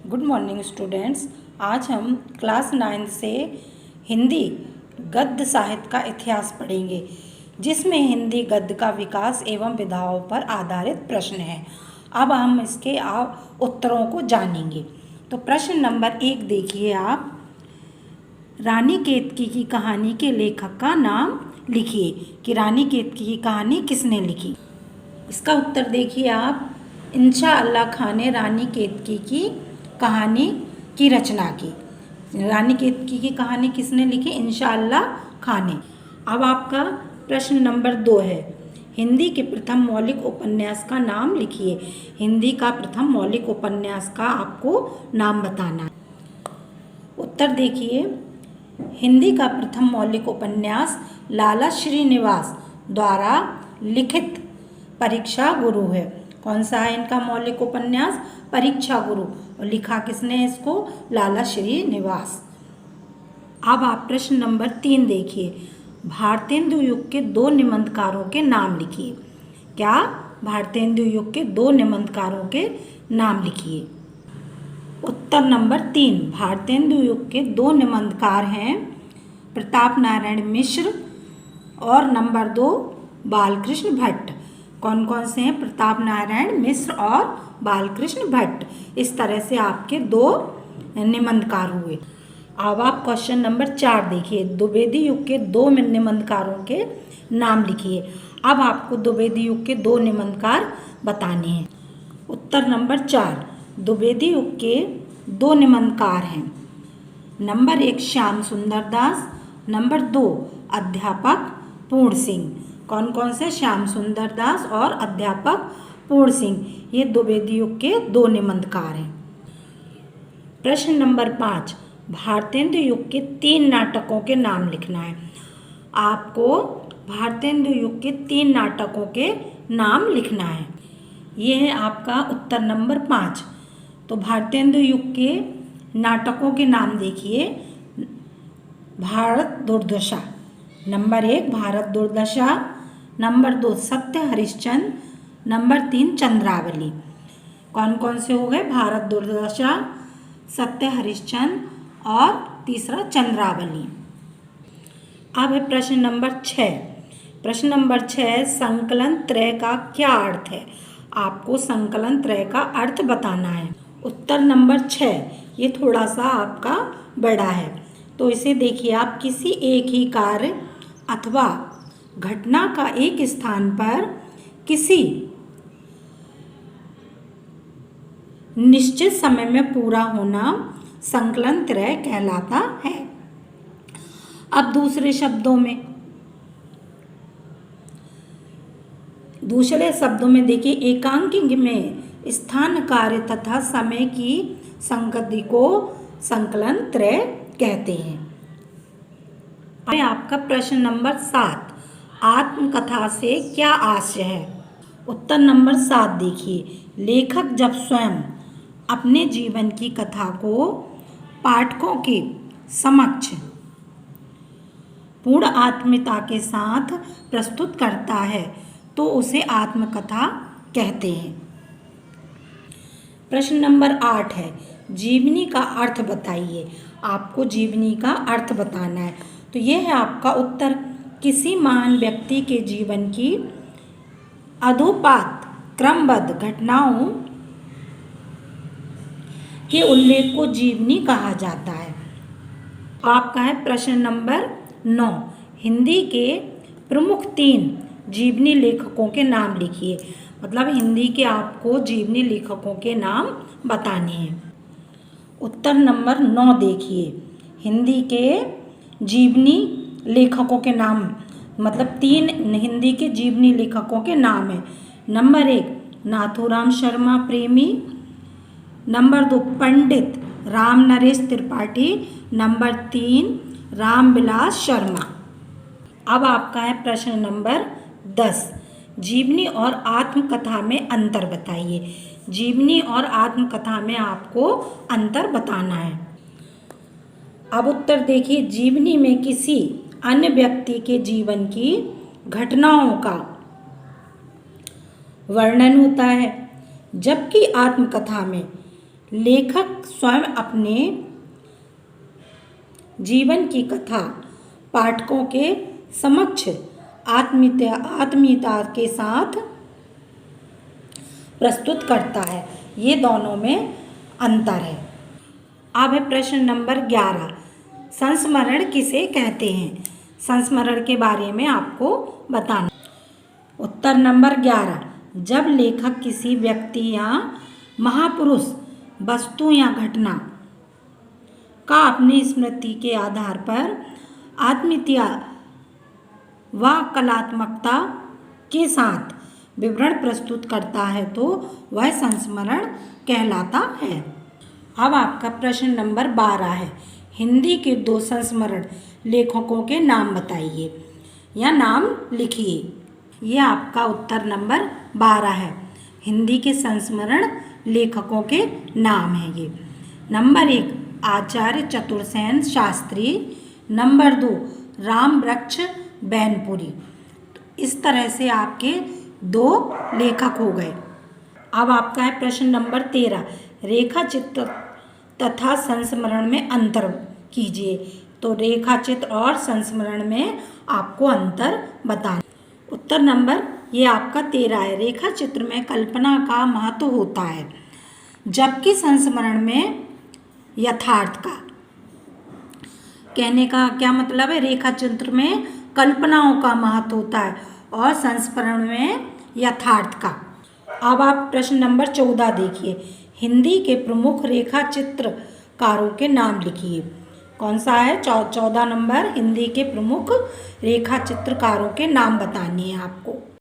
Good morning students. आज हम class 9 से हिंदी गद्य साहित्य का इतिहास पढ़ेंगे, जिसमें हिंदी गद्य का विकास एवं विधाओं पर आधारित प्रश्न है। अब हम इसके उत्तरों को जानेंगे। तो प्रश्न नंबर 1 देखिए आप। रानी केतकी की कहानी के लेखक का नाम लिखिए कि रानी केतकी की कहानी किसने लिखी। इसका उत्तर देखिए आप। इंशा अल्लाह खां ने रानी केतकी की कहानी की रचना की। रानी केतकी की कहानी किसने लिखी? इंशा अल्लाह खां ने। अब आपका प्रश्न नंबर 2 है। हिंदी के प्रथम मौलिक उपन्यास का नाम लिखिए। हिंदी का प्रथम मौलिक उपन्यास का आपको नाम बताना है। उत्तर देखिए। हिंदी का प्रथम मौलिक उपन्यास लाला श्रीनिवास द्वारा लिखित परीक्षा गुरु है। कौन सा है इनका मौलिक उपन्यास? परीक्षा गुरु। और लिखा किसने इसको? लाला श्रीनिवास। अब आप प्रश्न नंबर 3 देखिए। भारतेंदु युग के 2 निबंधकारों के नाम लिखिए। क्या? भारतेंदु युग के 2 निबंधकारों के नाम लिखिए। उत्तर नंबर 3। भारतेंदु युग के 2 निबंधकार हैं प्रताप नारायण मिश्र और नंबर 2 बालकृष्ण भट्ट। कौन कौन से हैं? प्रताप नारायण मिश्र और बालकृष्ण भट्ट। इस तरह से आपके 2 निबंधकार हुए। अब आप क्वेश्चन नंबर 4 देखिए। द्विवेदी युग के 2 निबंधकारों के नाम लिखिए। अब आपको द्विवेदी युग के 2 निबंधकार बताने हैं। उत्तर नंबर 4। द्विवेदी युग के 2 निबंधकार हैं। नंबर 1 श्याम सुंदर दास, नंबर 2 अध्यापक पूर्ण सिंह। कौन कौन से? श्याम सुंदर दास और अध्यापक पूर्ण सिंह। ये द्विवेदी युग के 2 निबंधकार हैं। प्रश्न नंबर 5। भारतेंदु युग के 3 नाटकों के नाम लिखना है। आपको भारतेंदु युग के 3 नाटकों के नाम लिखना है। ये है आपका उत्तर नंबर 5। तो भारतेंदु युग के नाटकों के नाम देखिए। भारत दुर्दशा, नंबर 1 भारत दुर्दशा, नंबर 2 सत्य हरिश्चंद्र, नंबर 3 चंद्रावली। कौन कौन से हो गए? भारत दुर्दशा, सत्य हरिश्चंद्र और तीसरा चंद्रावली। अब है प्रश्न नंबर 6। प्रश्न नंबर 6 संकलन त्रय का क्या अर्थ है? आपको संकलन त्रय का अर्थ बताना है। उत्तर नंबर 6। ये थोड़ा सा आपका बड़ा है, तो इसे देखिए आप। किसी एक ही कार्य अथवा घटना का एक स्थान पर किसी निश्चित समय में पूरा होना संकलन त्रय कहलाता है। अब दूसरे शब्दों में देखिए। एकांकी में स्थान, कार्य तथा समय की संगति को संकलन त्रय कहते हैं। अब आपका प्रश्न नंबर 7। आत्मकथा से क्या आशय है? उत्तर नंबर 7 देखिए। लेखक जब स्वयं अपने जीवन की कथा को पाठकों के समक्ष पूर्ण आत्मीयता के साथ प्रस्तुत करता है तो उसे आत्मकथा कहते हैं। प्रश्न नंबर 8 है। जीवनी का अर्थ बताइए। आपको जीवनी का अर्थ बताना है। तो यह है आपका उत्तर। किसी महान व्यक्ति के जीवन की अधोपात क्रमबद्ध घटनाओं के उल्लेख को जीवनी कहा जाता है। आपका है प्रश्न नंबर 9। हिंदी के प्रमुख 3 जीवनी लेखकों के नाम लिखिए। मतलब हिंदी के आपको जीवनी लेखकों के नाम बताने हैं। उत्तर नंबर 9 देखिए। हिंदी के जीवनी लेखकों के नाम, मतलब 3 हिंदी के जीवनी लेखकों के नाम है। नंबर 1 नाथूराम शर्मा प्रेमी, नंबर 2 पंडित राम नरेश त्रिपाठी, नंबर 3 रामविलास शर्मा। अब आपका है प्रश्न नंबर 10। जीवनी और आत्मकथा में अंतर बताइए। जीवनी और आत्मकथा में आपको अंतर बताना है। अब उत्तर देखिए। जीवनी में किसी अन्य व्यक्ति के जीवन की घटनाओं का वर्णन होता है, जबकि आत्मकथा में लेखक स्वयं अपने जीवन की कथा पाठकों के समक्ष आत्मीयता के साथ प्रस्तुत करता है। ये दोनों में अंतर है। अब है प्रश्न नंबर 11, संस्मरण किसे कहते हैं? संस्मरण के बारे में आपको बताना। उत्तर नंबर 11, जब लेखक किसी व्यक्ति या महापुरुष, वस्तु या घटना का अपनी स्मृति के आधार पर आत्मीयता व कलात्मकता के साथ विवरण प्रस्तुत करता है तो वह संस्मरण कहलाता है। अब आपका प्रश्न नंबर 12 है, हिंदी के 2 संस्मरण लेखकों के नाम बताइए या नाम लिखिए। ये आपका उत्तर नंबर 12 है। हिंदी के संस्मरण लेखकों के नाम हैं ये। नंबर 1, आचार्य चतुरसेन शास्त्री। नंबर 2, राम वृक्ष बैनपुरी। इस तरह से आपके 2 लेखक हो गए। अब आपका है प्रश्न नंबर 13, रेखा चित्र तथा संस्मरण में अंतर कीजिए। तो रेखा चित्र और संस्मरण में आपको अंतर बताना। उत्तर नंबर ये आपका 13 है। रेखा चित्र में कल्पना का महत्व होता है, जबकि संस्मरण में यथार्थ का। कहने का क्या मतलब है? रेखा चित्र में कल्पनाओं का महत्व होता है और संस्मरण में यथार्थ का। अब आप प्रश्न नंबर 14 देखिए, हिंदी के प्रमुख रेखा चित्रकारों के नाम लिखिए। कौन सा है? 14 नंबर, हिंदी के प्रमुख रेखा चित्रकारों के नाम बताने हैं आपको।